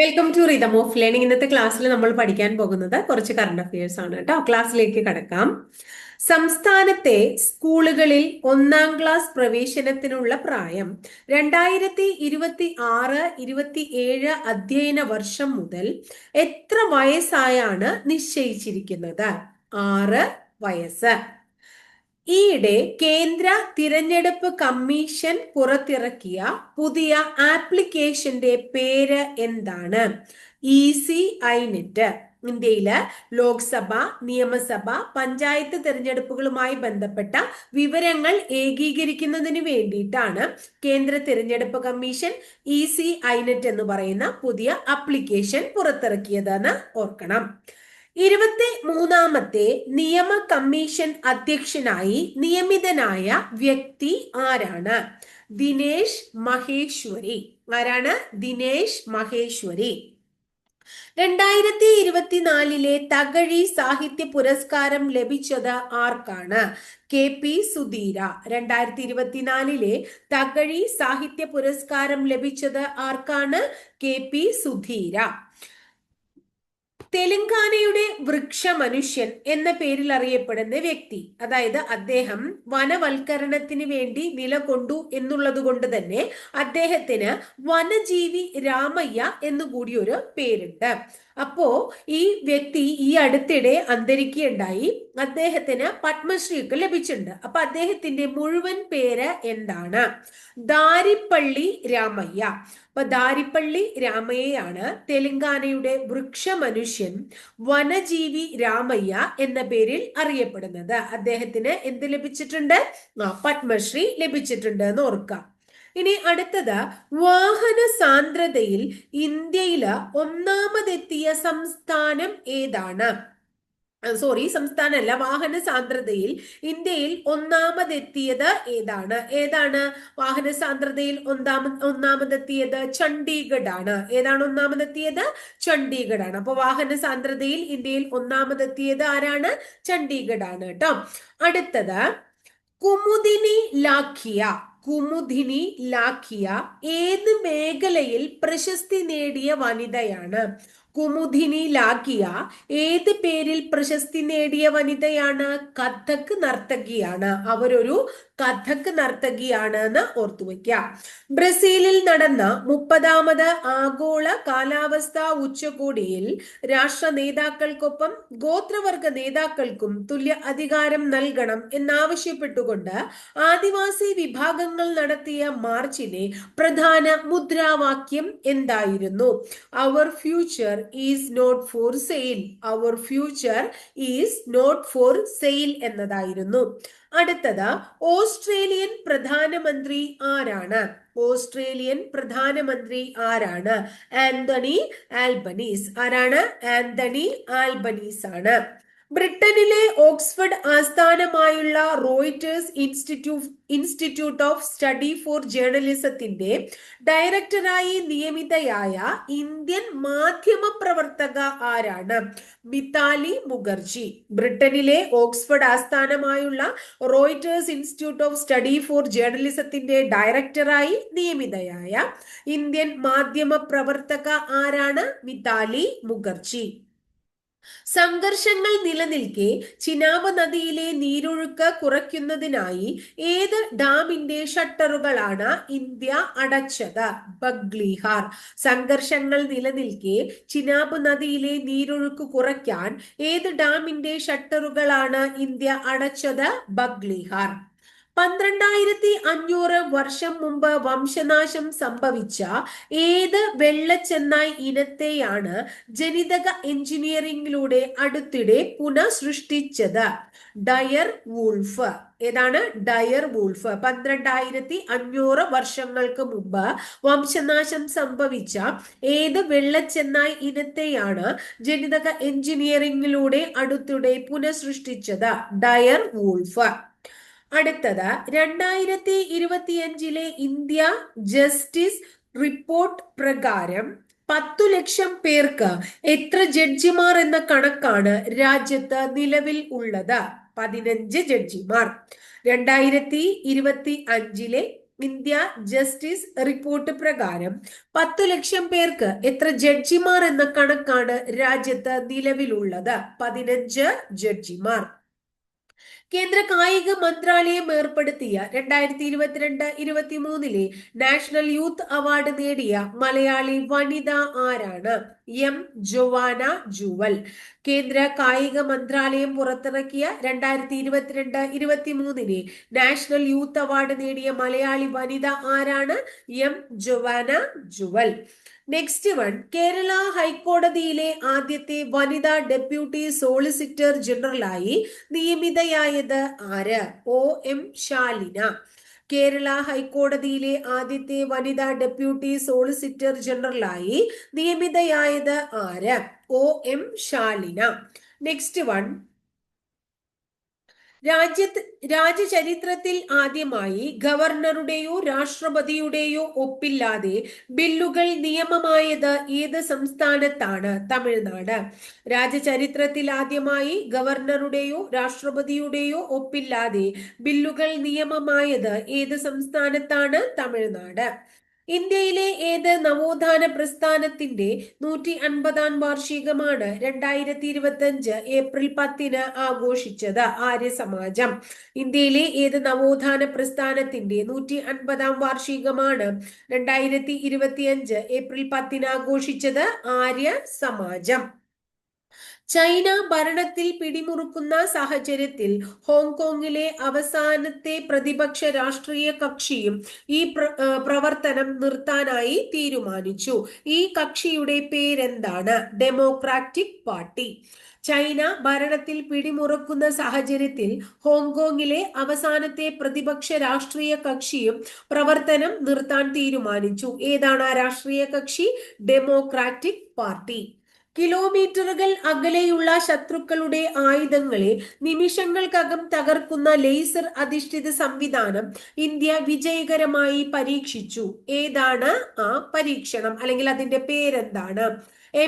Welcome to rhythm of learning. ഇന്നത്തെ ക്ലാസ്സിൽ നമ്മൾ പഠിക്കാൻ പോകുന്നത് കുറച്ച് കറണ്ട് അഫയേഴ്സ് ആണ് കേട്ടോ. ക്ലാസ്സിലേക്ക് കടക്കാം. സംസ്ഥാനത്തെ സ്കൂളുകളിൽ 1-ാം ക്ലാസ് പ്രവേശനത്തിനുള്ള പ്രായം 2026-27 അധ്യയന വർഷം മുതൽ എത്ര വയസ്സായാണ് നിശ്ചയിച്ചിരിക്കുന്നത്? 6 വയസ്സ്. ഈയിടെ കേന്ദ്ര തിരഞ്ഞെടുപ്പ് കമ്മീഷൻ പുറത്തിറക്കിയ പുതിയ ആപ്ലിക്കേഷന്റെ പേര് എന്താണ്? ഈസി ഐനെറ്റ്. ഇന്ത്യയില് ലോക്സഭ, നിയമസഭ, പഞ്ചായത്ത് തിരഞ്ഞെടുപ്പുകളുമായി ബന്ധപ്പെട്ട വിവരങ്ങൾ ഏകീകരിക്കുന്നതിന് വേണ്ടിയിട്ടാണ് കേന്ദ്ര തിരഞ്ഞെടുപ്പ് കമ്മീഷൻ ഈസി ഐനെറ്റ് എന്ന് പറയുന്ന പുതിയ ആപ്ലിക്കേഷൻ പുറത്തിറക്കിയതെന്ന് ഓർക്കണം. 23ാമത്തെ നിയമ കമ്മീഷൻ അധ്യക്ഷനായി നിയമിതനായ വ്യക്തി ആരാണ്? ദിനേശ് മഹേശ്വരി. ആരാണ്? ദിനേശ് മഹേശ്വരി. 2024 തകഴി സാഹിത്യ പുരസ്കാരം ലഭിച്ചത് ആർക്കാണ്? KP സുധീര. 2024 തകഴി സാഹിത്യ പുരസ്കാരം ലഭിച്ചത് ആർക്കാണ്? KP സുധീര. തെലങ്കാനയുടെ വൃക്ഷ മനുഷ്യൻ എന്ന പേരിൽ അറിയപ്പെടുന്ന വ്യക്തി, അതായത് അദ്ദേഹം വനവൽക്കരണത്തിന് വേണ്ടി നിലകൊണ്ടു എന്നുള്ളത് കൊണ്ട് തന്നെ അദ്ദേഹത്തിന് വനജീവി രാമയ്യ എന്നുകൂടി ഒരു പേരുണ്ട്. അപ്പോ ഈ വ്യക്തി ഈ അടുത്തിടെ അന്തരിക്കുകയുണ്ടായി. അദ്ദേഹത്തിന് പത്മശ്രീ ഒക്കെ ലഭിച്ചിട്ടുണ്ട്. അപ്പൊ അദ്ദേഹത്തിന്റെ മുഴുവൻ പേര് എന്താണ്? ദാരിപ്പള്ളി രാമയ്യ. അപ്പൊ ദാരിപ്പള്ളി രാമയ്യയാണ് തെലങ്കാനയുടെ വൃക്ഷ മനുഷ്യൻ, വനജീവി രാമയ്യ എന്ന പേരിൽ അറിയപ്പെടുന്നത്. അദ്ദേഹത്തിന് എന്ത് ലഭിച്ചിട്ടുണ്ട്? പത്മശ്രീ ലഭിച്ചിട്ടുണ്ട് എന്ന് ഓർക്കാം. ഇനി അടുത്തത്, വാഹന സാന്ദ്രതയിൽ ഇന്ത്യയില് ഒന്നാമതെത്തിയ സംസ്ഥാനം ഏതാണ്? സംസ്ഥാനമല്ല, വാഹന സാന്ദ്രതയിൽ ഇന്ത്യയിൽ ഒന്നാമതെത്തിയത് ഏതാണ്? വാഹന സാന്ദ്രതയിൽ ഒന്നാമതെത്തിയത് ചണ്ഡീഗഡ് ആണ്. ഏതാണ് ഒന്നാമതെത്തിയത്? ചണ്ഡീഗഡ് ആണ്. അപ്പൊ വാഹന സാന്ദ്രതയിൽ ഇന്ത്യയിൽ ഒന്നാമതെത്തിയത് ആരാണ്? ചണ്ഡീഗഡ് ആണ് കേട്ടോ. അടുത്തത്, കുമുദിനി ലാഖിയ ഏത് മേഖലയിൽ പ്രശസ്തി നേടിയ വനിതയാണ്? കുമുദിനി ലാഖിയ ഏത് പേരിൽ പ്രശസ്തി നേടിയ വനിതയാണ്? കഥക് നർത്തകിയാണ്. അവരൊരു കഥക് നർത്തകിയാണ് എന്ന് ഓർത്തുവെക്കാം. ബ്രസീലിൽ നടന്ന 30ാമത് ആഗോള കാലാവസ്ഥാ ഉച്ചകോടിയിൽ രാഷ്ട്ര നേതാക്കൾക്കൊപ്പം ഗോത്രവർഗ നേതാക്കൾക്കും തുല്യ അധികാരം നൽകണം എന്നാവശ്യപ്പെട്ടുകൊണ്ട് ആദിവാസി വിഭാഗങ്ങൾ നടത്തിയ മാർച്ചിലെ പ്രധാന മുദ്രാവാക്യം എന്തായിരുന്നു? Our future is not for sale. Our future is not for sale എന്നതായിരുന്നു. അടുത്തത്, ഓസ്ട്രേലിയൻ പ്രധാനമന്ത്രി ആരാണ്? Anthony Albanese. ആരാണ്? ആന്റണി ആൽബനീസ് ആണ്. ബ്രിട്ടനിലെ ഓക്സ്ഫഡ് ആസ്ഥാനമായുള്ള Reuters institute of study for ജേർണലിസത്തിന്റെ ഡയറക്ടറായി നിയമിതയായ ഇന്ത്യൻ മാധ്യമ പ്രവർത്തക ആരാണ്? മിതാലി മുഖർജി. ബ്രിട്ടനിലെ ഓക്സ്ഫഡ് ആസ്ഥാനമായുള്ള Reuters institute of study for ജേർണലിസത്തിന്റെ ഡയറക്ടറായി നിയമിതയായ ഇന്ത്യൻ മാധ്യമ പ്രവർത്തക ആരാണ്? മിതാലി മുഖർജി. സംഘർഷങ്ങൾ നിലനിൽക്കെ ചിനാബ് നദിയിലെ നീരൊഴുക്ക് കുറയ്ക്കുന്നതിനായി ഏത് ഡാമിന്റെ ഷട്ടറുകളാണ് ഇന്ത്യ അടച്ചത്? ബഗ്ലിഹാർ. സംഘർഷങ്ങൾ നിലനിൽക്കെ ചിനാബ് നദിയിലെ നീരൊഴുക്ക് കുറയ്ക്കാൻ ഏത് ഡാമിന്റെ ഷട്ടറുകളാണ് ഇന്ത്യ അടച്ചത്? ബഗ്ലിഹാർ. 12,500 വർഷം മുമ്പ് വംശനാശം സംഭവിച്ച ഏത് വെള്ളച്ചെന്നായ് ഇനത്തെയാണ് ജനിതക എഞ്ചിനീയറിംഗിലൂടെ അടുത്തിടെ പുനഃസൃഷ്ടിച്ചത്? Dire wolf. ഏതാണ്? Dire wolf. 12,500 വർഷങ്ങൾക്ക് മുമ്പ് വംശനാശം സംഭവിച്ച ഏത് വെള്ളച്ചെന്നായ് ഇനത്തെയാണ് ജനിതക എഞ്ചിനീയറിംഗിലൂടെ അടുത്തിടെ പുനഃസൃഷ്ടിച്ചത്? Dire wolf. അടുത്തത്, 2025 ഇന്ത്യ ജസ്റ്റിസ് റിപ്പോർട്ട് പ്രകാരം 10 ലക്ഷം പേർക്ക് എത്ര ജഡ്ജിമാർ എന്ന കണക്കാണ് രാജ്യത്ത് നിലവിൽ ഉള്ളത്? 15 ജഡ്ജിമാർ. 2025 ഇന്ത്യ ജസ്റ്റിസ് റിപ്പോർട്ട് പ്രകാരം 10 ലക്ഷം പേർക്ക് എത്ര ജഡ്ജിമാർ എന്ന കണക്കാണ് രാജ്യത്ത് നിലവിലുള്ളത്? 15 ജഡ്ജിമാർ. കേന്ദ്ര കായിക മന്ത്രാലയം ഏർപ്പെടുത്തിയ 2022-23 നാഷണൽ യൂത്ത് അവാർഡ് നേടിയ മലയാളി വനിത ആരാണ്? എം ജോവാന ജുവൽ. കേന്ദ്ര കായിക മന്ത്രാലയം പുറത്തിറക്കിയ 2022-23 നാഷണൽ യൂത്ത് അവാർഡ് നേടിയ മലയാളി വനിത ആരാണ്? M Jovana Juvel. Next one, Kerala ഹൈക്കോടതിയിലെ ആദ്യത്തെ വനിതാ ഡെപ്യൂട്ടി സോളിസിറ്റർ ജനറലായി നിയമിതയായത് ആര്? O M Shalina. കേരള ഹൈക്കോടതിയിലെ ആദ്യത്തെ വനിതാ ഡെപ്യൂട്ടി സോളിസിറ്റർ ജനറലായി നിയമിതയായത് ആര്? O M Shalina. Next one, രാജ്യചരിത്രത്തിൽ ആദ്യമായി ഗവർണറുടെയോ രാഷ്ട്രപതിയുടെയോ ഒപ്പില്ലാതെ ബില്ലുകൾ നിയമമായത് ഏത് സംസ്ഥാനത്താണ്? തമിഴ്നാട്. രാജ്യചരിത്രത്തിൽ ആദ്യമായി ഗവർണറുടെയോ രാഷ്ട്രപതിയുടെയോ ഒപ്പില്ലാതെ ബില്ലുകൾ നിയമമായത് ഏത് സംസ്ഥാനത്താണ്? തമിഴ്നാട്. ഇന്ത്യയിലെ ഏത് നവോത്ഥാന പ്രസ്ഥാനത്തിന്റെ 150-ാം വാർഷികമാണ് 2025 ഏപ്രിൽ 10 ആഘോഷിച്ചത്? ആര്യസമാജം. ഇന്ത്യയിലെ ഏത് നവോത്ഥാന പ്രസ്ഥാനത്തിന്റെ 150-ാം വാർഷികമാണ് 2025 ഏപ്രിൽ 10 ആഘോഷിച്ചത്? ആര്യ സമാജം. ചൈന ഭരണത്തിൽ പിടിമുറുക്കുന്ന സാഹചര്യത്തിൽ ഹോങ്കോങ്ങിലെ അവസാനത്തെ പ്രതിപക്ഷ രാഷ്ട്രീയ കക്ഷിയും ഈ പ്രവർത്തനം നിർത്താനായി തീരുമാനിച്ചു. ഈ കക്ഷിയുടെ പേരെന്താണ്? Democratic party. ചൈന ഭരണത്തിൽ പിടിമുറുക്കുന്ന സാഹചര്യത്തിൽ ഹോങ്കോങ്ങിലെ അവസാനത്തെ പ്രതിപക്ഷ രാഷ്ട്രീയ കക്ഷിയും പ്രവർത്തനം നിർത്താൻ തീരുമാനിച്ചു. ഏതാണ് ആ രാഷ്ട്രീയ കക്ഷി? Democratic party. കിലോമീറ്ററുകൾ അകലെയുള്ള ശത്രുക്കളുടെ ആയുധങ്ങളെ നിമിഷങ്ങൾക്കകം തകർക്കുന്ന ലേസർ അധിഷ്ഠിത സംവിധാനം ഇന്ത്യ വിജയകരമായി പരീക്ഷിച്ചു. ഏതാണ് ആ പരീക്ഷണം, അല്ലെങ്കിൽ അതിന്റെ പേരെന്താണ്?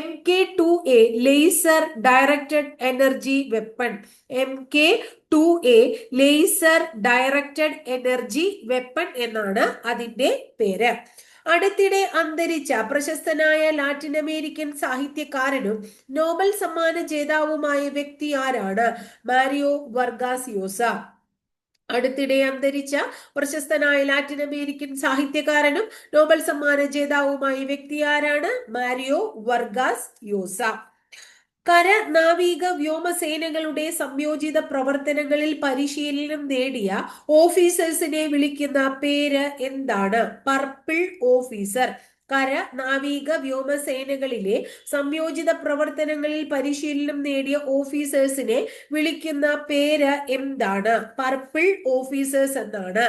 MK2A laser directed energy weapon. MK2A laser directed energy weapon എന്നാണ് അതിന്റെ പേര്. അടുത്തിടെ അന്തരിച്ച പ്രശസ്തനായ ലാറ്റിൻ അമേരിക്കൻ സാഹിത്യകാരനും നോബൽ സമ്മാന ജേതാവുമായ വ്യക്തി ആരാണ്? Mario Vargas Llosa. അടുത്തിടെ അന്തരിച്ച പ്രശസ്തനായ ലാറ്റിൻ അമേരിക്കൻ സാഹിത്യകാരനും നോബൽ സമ്മാന ജേതാവുമായ വ്യക്തി ആരാണ്? Mario Vargas Llosa. കര നാവിക വ്യോമസേനകളുടെ സംയോജിത പ്രവർത്തനങ്ങളിൽ പരിശീലനം നേടിയ ഓഫീസേഴ്സിനെ വിളിക്കുന്ന പേര് എന്താണ്? Purple officer. കര നാവിക വ്യോമസേനകളിലെ സംയോജിത പ്രവർത്തനങ്ങളിൽ പരിശീലനം നേടിയ ഓഫീസേഴ്സിനെ വിളിക്കുന്ന പേര് എന്താണ്? പർപ്പിൾ ഓഫീസേഴ്സ് എന്നാണ്.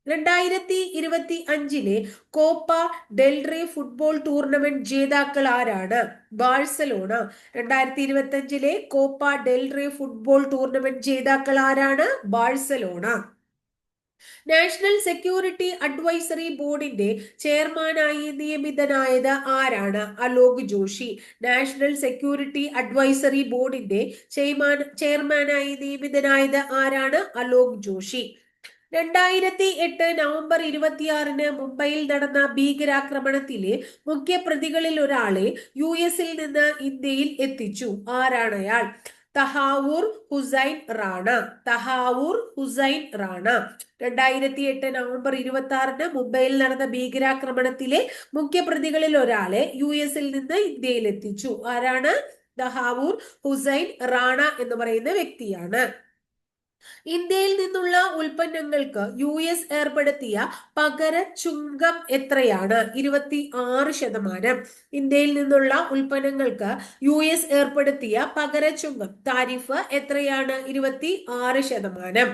2025 കോപ്പ ഡെൽറേ ഫുട്ബോൾ ടൂർണമെന്റ് ജേതാക്കൾ ആരാണ്? ബാഴ്സലോണ. 2025 കോപ്പ ഡെൽറേ ഫുട്ബോൾ ടൂർണമെന്റ് ജേതാക്കൾ ആരാണ്? ബാഴ്സലോണ. നാഷണൽ സെക്യൂരിറ്റി അഡ്വൈസറി ബോർഡിന്റെ ചെയർമാനായി നിയമിതനായത് ആരാണ്? Alok Joshi. National security advisory ബോർഡിന്റെ ചെയർമാനായി നിയമിതനായത് ആരാണ്? അലോക് ജോഷി. 2008 നവംബർ 26 മുംബൈയിൽ നടന്ന ഭീകരാക്രമണത്തിലെ മുഖ്യപ്രതികളിൽ ഒരാളെ US നിന്ന് ഇന്ത്യയിൽ എത്തിച്ചു. ആരാണ് അയാൾ? തഹാവൂർ ഹുസൈൻ റാണ. തഹാവൂർ ഹുസൈൻ റാണ. 2008 നവംബർ 26 മുംബൈയിൽ നടന്ന ഭീകരാക്രമണത്തിലെ മുഖ്യപ്രതികളിൽ ഒരാളെ US നിന്ന് ഇന്ത്യയിൽ എത്തിച്ചു. ആരാണ്? തഹാവൂർ ഹുസൈൻ റാണ എന്ന് പറയുന്ന വ്യക്തിയാണ്. ഇന്ത്യയിൽ നിന്നുള്ള ഉൽപ്പന്നങ്ങൾക്ക് US ഏർപ്പെടുത്തിയ പകര ചുങ്കം എത്രയാണ്? 26%. ഇന്ത്യയിൽ നിന്നുള്ള ഉൽപ്പന്നങ്ങൾക്ക് US ഏർപ്പെടുത്തിയ പകര ചുങ്കം താരിഫ് എത്രയാണ്? 26%.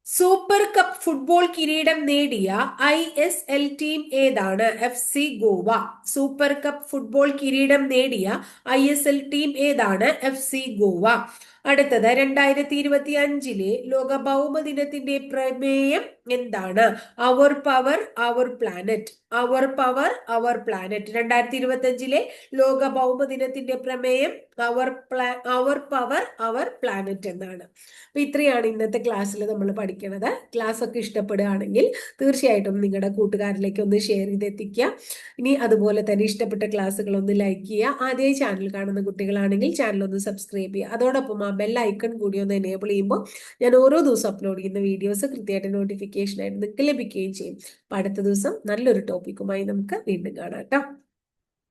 സൂപ്പർ കപ്പ് ഫുട്ബോൾ കിരീടം നേടിയ ISL ടീം ഏതാണ്? FC Goa. Super cup football കിരീടം നേടിയ ISL ടീം ഏതാണ്? FC ഗോവ. അടുത്തത് 2025 ലോക ഭൗമ ദിനത്തിന്റെ പ്രമേയം എന്താണ്? Our power our planet. Our power our planet. 2025 ലോക ഭൗമ ദിനത്തിന്റെ പ്രമേയം അവർ പവർ അവർ പ്ലാനറ്റ് എന്നാണ്. അപ്പൊ ഇത്രയാണ് ഇന്നത്തെ ക്ലാസ്സിൽ നമ്മൾ പഠിക്കുന്നത്. ക്ലാസ് ഒക്കെ ഇഷ്ടപ്പെടുകയാണെങ്കിൽ തീർച്ചയായിട്ടും നിങ്ങളുടെ കൂട്ടുകാരിലേക്ക് ഒന്ന് ഷെയർ ചെയ്തെത്തിക്കുക. ഇനി അതുപോലെ തന്നെ ഇഷ്ടപ്പെട്ട ക്ലാസ്സുകൾ ഒന്ന് ലൈക്ക് ചെയ്യുക. ആദ്യമായി ചാനൽ കാണുന്ന കുട്ടികളാണെങ്കിൽ ചാനൽ ഒന്ന് സബ്സ്ക്രൈബ് ചെയ്യുക. അതോടൊപ്പം ആ ബെൽ ഐക്കൺ കൂടി ഒന്ന് എനേബിൾ ചെയ്യുമ്പോൾ ഞാൻ ഓരോ ദിവസം അപ്ലോഡ് ചെയ്യുന്ന വീഡിയോസ് കൃത്യമായിട്ട് നോട്ടിഫിക്കേഷൻ ആയിട്ട് നിങ്ങൾക്ക് ലഭിക്കുകയും ചെയ്യും. അപ്പൊ അടുത്ത ദിവസം നല്ലൊരു ടോപ്പിക്കുമായി നമുക്ക് വീണ്ടും കാണാം കേട്ടോ.